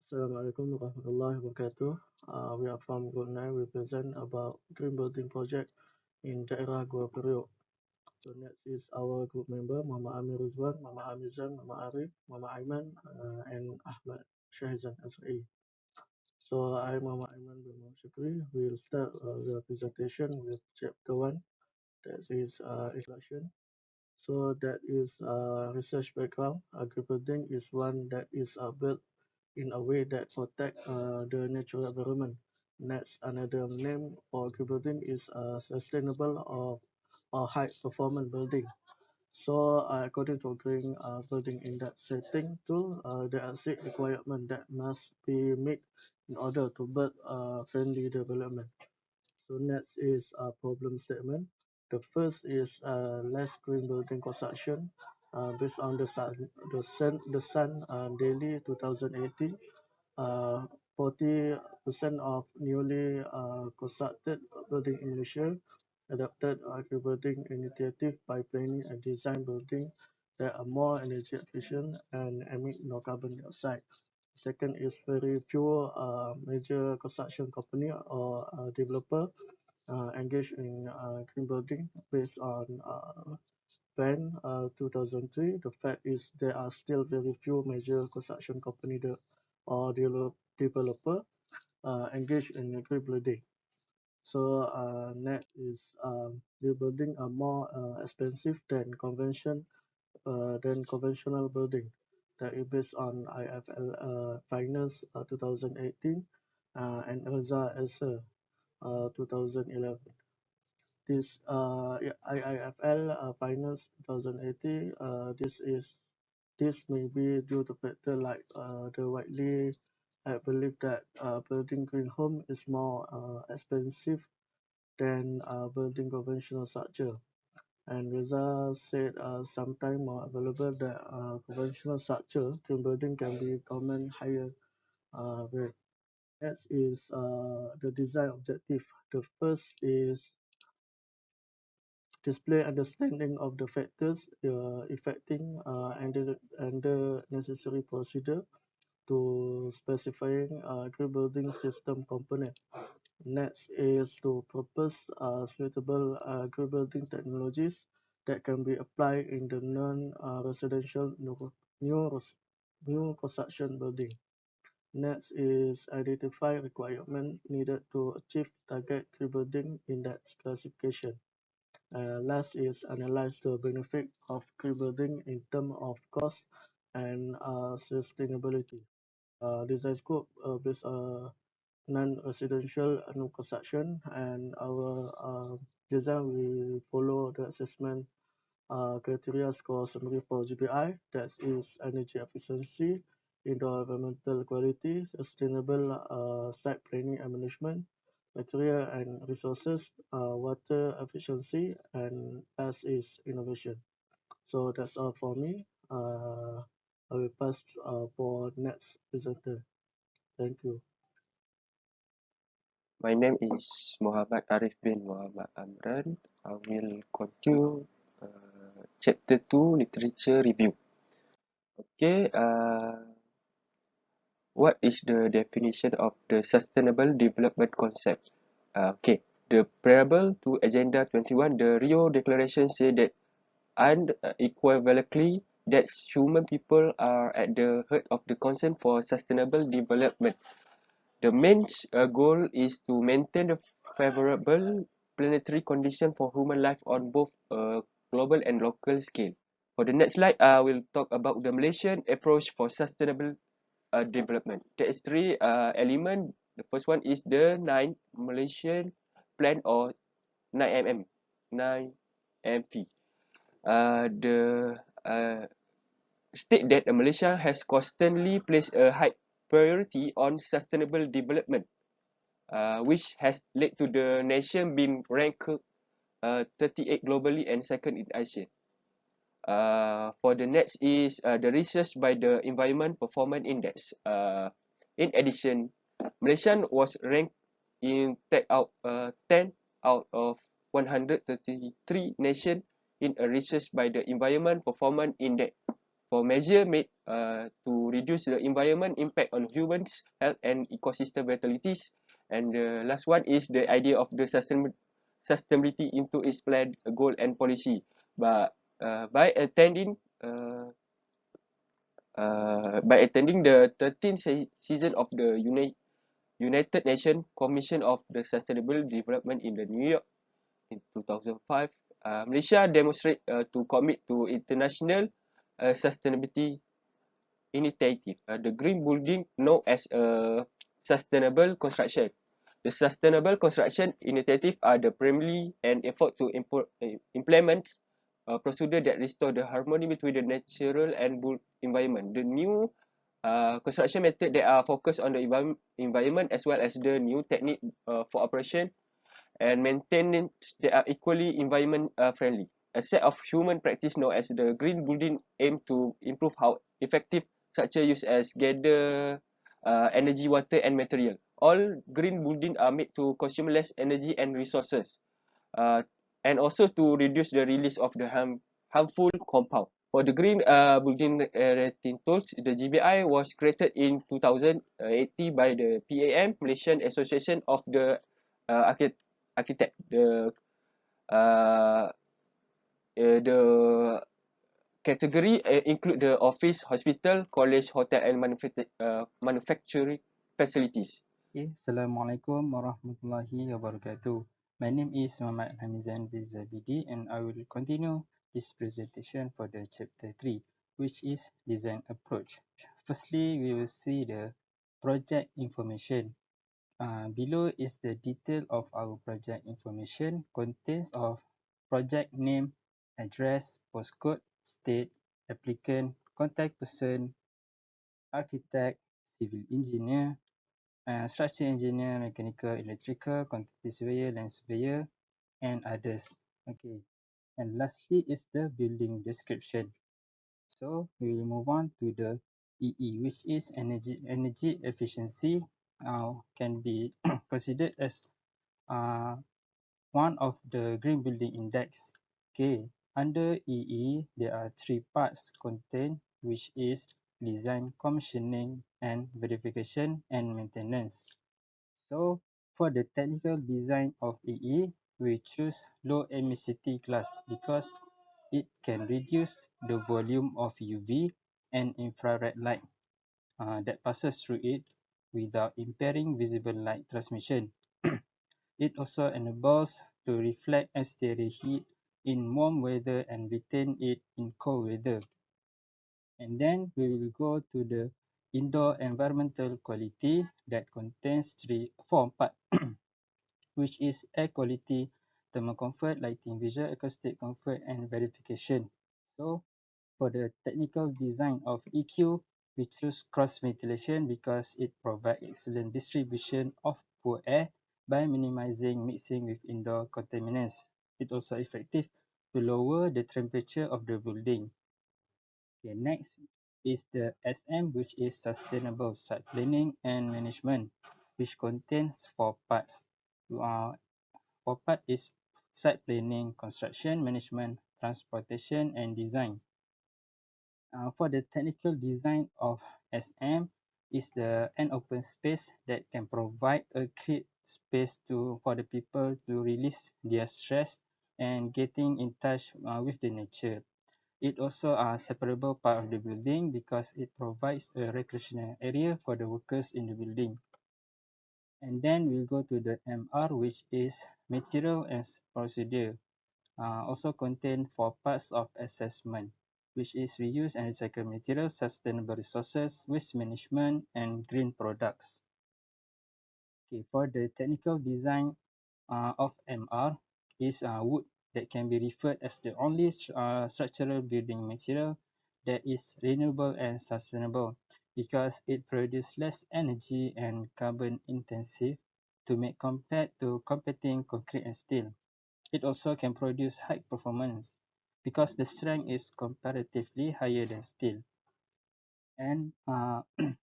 Assalamualaikum warahmatullahi wabarakatuh. We are from Group 9. We present about green building project in daerah Gua Periuk. So next is our group member, Muhammad Amir Rizwan, Muhammad Amizan, Muhammad Arif, Muhammad Aiman, and Ahmad Shahizan Asra'i. So I, Muhammad Aiman bin Muhammad Shukri, will start the presentation with chapter 1, that is introduction. So that is research background. Agri-building is one that is built in a way that protect the natural environment. Next, another name for agri-building is sustainable or high performance building. So according to green building index setting tool, there are 6 requirements that must be met in order to build friendly development. So next is problem statement. The first is less green building construction based on the Sun Daily 2018. 40% of newly constructed building in Malaysia adopted agri-building initiative by planning and design building that are more energy efficient and emit no carbon dioxide. Second is very few major construction company or developer engaged in green building based on plan 2003. The fact is there are still very few major construction company or developer engaged in green building. So next is green building are more expensive than conventional building that is based on IFL Finance 2018 and ERZA ESER 2011. This IIFL Finance 2018. This may be due to factor like the widely belief that building green home is more expensive than building conventional structure. And results said sometime more available that conventional structure green building can be common higher rate. Next is the design objective. The first is display understanding of the factors affecting and the necessary procedure to specifying green building system component. Next is to propose suitable green building technologies that can be applied in the non-residential new construction building. Next is identify requirement needed to achieve target green building index classification. Last is analyze the benefit of green building in terms of cost and sustainability. Design scope based on non-residential new construction, and our design will follow the assessment criteria score summary for GPI. That is energy efficiency, environmental quality, sustainable site planning and management, material and resources, water efficiency, and last is innovation. So that's all for me. I will pass for next presenter. Thank you. My name is Muhammad Arif bin Muhammad Amran. I will continue chapter 2 literature review. Okay, what is the definition of the sustainable development concept? Okay, the preamble to Agenda 21, the Rio Declaration say that unequivocally that human people are at the heart of the concern for sustainable development. The main goal is to maintain a favorable planetary condition for human life on both a global and local scale. For the next slide, I will talk about the Malaysian approach for sustainable development. There is 3 elements. The first one is the 9 Malaysian Plan or 9MM, 9MP. The state that Malaysia has constantly placed a high priority on sustainable development, which has led to the nation being ranked 38 globally and second in Asia. For the next is the research by the Environment Performance Index. In addition, Malaysia was ranked in 10 out of 133 nations in a research by the Environment Performance Index for measure made to reduce the environment impact on humans health and ecosystem vitalities. And the last one is the idea of the sustainability into its plan goal and policy. But by attending the 13th season of the United Nations Commission of the Sustainable Development in the New York in 2005, Malaysia demonstrate to commit to international sustainability initiative. The green building known as sustainable construction. The sustainable construction initiative are the primarily an effort to implement a procedure that restore the harmony between the natural and built environment. The new construction method that are focused on the environment as well as the new technique for operation and maintenance that are equally environment friendly. A set of human practice known as the green building aim to improve how effective structure use as gather energy, water and material. All green building are made to consume less energy and resources uh, and also to reduce the release of the harmful compound. For the green building rating tools, the GBI was created in 2018 by the PAM, Malaysian Association of the Architect. Uh, the category include the office, hospital, college, hotel, and manufacturing facilities. Okay, Assalamualaikum warahmatullahi wabarakatuh. My name is Muhammad Hamizan bin Zabidi and I will continue this presentation for the chapter 3, which is design approach. Firstly, we will see the project information. Below is the detail of our project information, contains of project name, address, postcode, state, applicant, contact person, architect, civil engineer, structure engineer, mechanical, electrical, quantity surveyor, land surveyor, and others. Okay, and lastly is the building description. So we will move on to the EE, which is energy efficiency. Can be considered as one of the green building index. Okay, under EE there are three parts contained, which is design, commissioning, and verification and maintenance. So for the technical design of EE, we choose low emissivity class because it can reduce the volume of UV and infrared light that passes through it without impairing visible light transmission. It also enables to reflect exterior heat in warm weather and retain it in cold weather. And then we will go to the indoor environmental quality that contains four parts, which is air quality, thermal comfort, lighting, visual acoustic comfort, and verification. So for the technical design of EQ, we choose cross ventilation because it provides excellent distribution of poor air by minimizing mixing with indoor contaminants. It also effective to lower the temperature of the building. Okay, next is the SM, which is Sustainable Site Planning and Management, which contains four parts. Four part is site planning, construction, management, transportation, and design. For the technical design of SM is an open space that can provide a create space for the people to release their stress and getting in touch with the nature. It also a separable part of the building because it provides a recreational area for the workers in the building. And then we'll go to the MR, which is material and procedure. Also contain four parts of assessment, which is reuse and recycle materials, sustainable resources, waste management, and green products. Okay, for the technical design of MR is wood that can be referred as the only structural building material that is renewable and sustainable because it produces less energy and carbon intensive to make compared to competing concrete and steel. It also can produce high performance because the strength is comparatively higher than steel. And when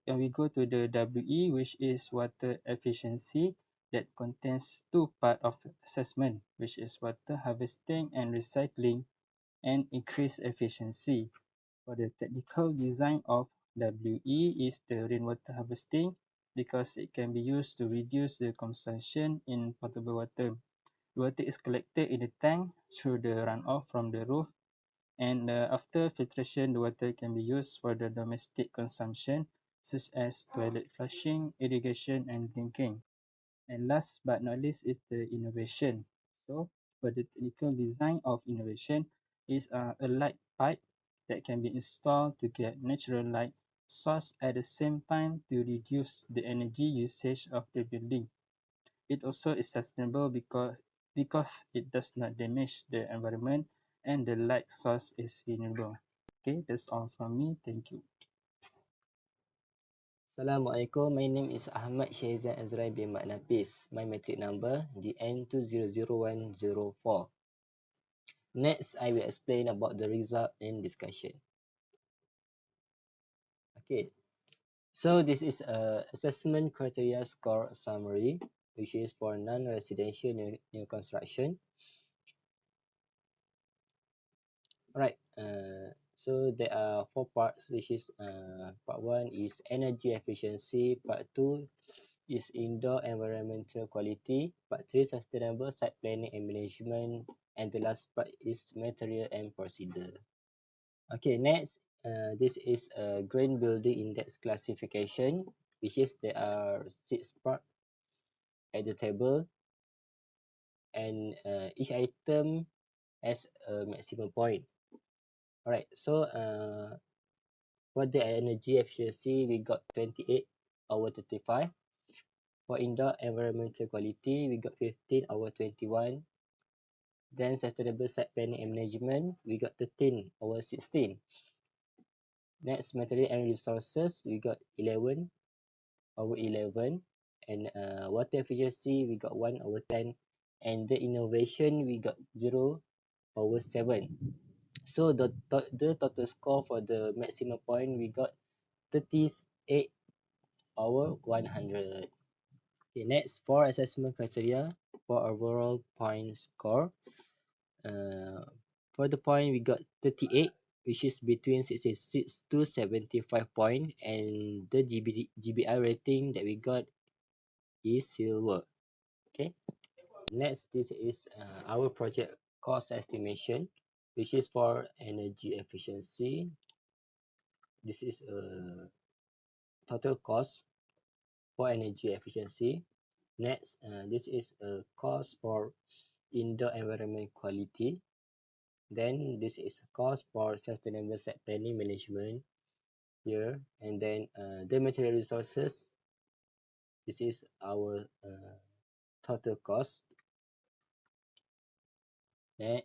we go to the WE, which is water efficiency, that contains two parts of assessment, which is water harvesting and recycling and increase efficiency. For the technical design of WE is the rainwater harvesting because it can be used to reduce the consumption in potable water. The water is collected in the tank through the runoff from the roof, and after filtration, the water can be used for the domestic consumption, such as toilet flushing, irrigation, and drinking. And last but not least is the innovation. So for the technical design of innovation is a light pipe that can be installed to get natural light source at the same time to reduce the energy usage of the building. It also is sustainable because it does not damage the environment and the light source is renewable. Okay, that's all from me. Thank you. Assalamualaikum. My name is Ahmad Shahizan Azrai bin Mat Nafis. My matric number DN200104. Next, I will explain about the result and discussion. Okay, so this is a assessment criteria score summary, which is for non-residential new construction. Right. So there are 4 parts, which is part 1 is energy efficiency, part 2 is indoor environmental quality, part 3 sustainable site planning and management, and the last part is material and procedure. Okay, next, this is a green building index classification, which is there are 6 parts at the table, and each item has a maximum point. Alright, so for the energy efficiency, we got 28/35. For indoor environmental quality, we got 15/21. Then sustainable site planning and management, we got 13/16. Next, material and resources, we got 11/11. And water efficiency, we got 1/10. And the innovation, we got 0/7. So the total score for the maximum point, we got 38/100. Okay, next, for assessment criteria for overall point score. For the point, we got 38, which is between 66 to 75 point, and the GBI rating that we got is silver. Okay, next, this is our project cost estimation, which is for energy efficiency. This is a total cost for energy efficiency. Next, this is a cost for indoor environment quality. Then this is cost for sustainable site planning management here. And then the material resources, this is our total cost. Alright,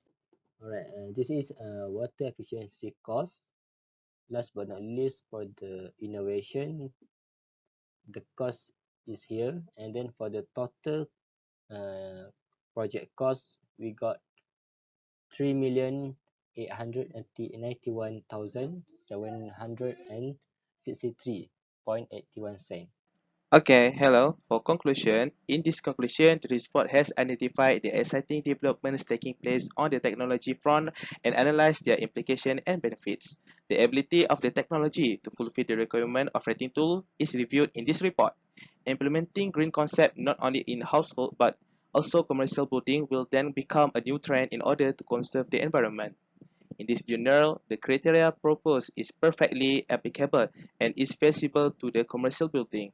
this is water efficiency cost. Last but not least, for the innovation, the cost is here. And then for the total project cost, we got 3,891,763.81 cents. Okay, hello. For conclusion, in this conclusion, the report has identified the exciting developments taking place on the technology front and analyzed their implication and benefits. The ability of the technology to fulfill the requirement of rating tool is reviewed in this report. Implementing green concept not only in household but also commercial building will then become a new trend in order to conserve the environment. In this journal, the criteria proposed is perfectly applicable and is feasible to the commercial building.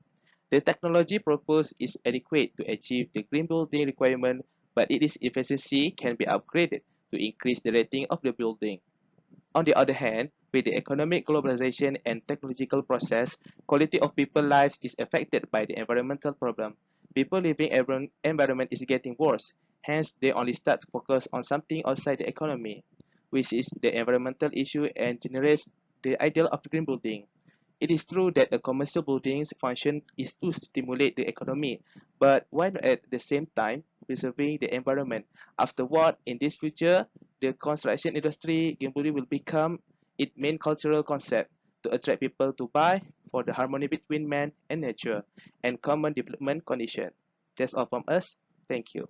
The technology proposed is adequate to achieve the green building requirement, but its efficiency can be upgraded to increase the rating of the building. On the other hand, with the economic globalization and technological process, quality of people's lives is affected by the environmental problem. People living environment is getting worse. Hence, they only start to focus on something outside the economy, which is the environmental issue and generates the ideal of green building. It is true that the commercial building's function is to stimulate the economy, but why not at the same time preserving the environment? Afterward, in this future, the construction industry green building will become its main cultural concept to attract people to buy for the harmony between man and nature and common development condition. That's all from us. Thank you.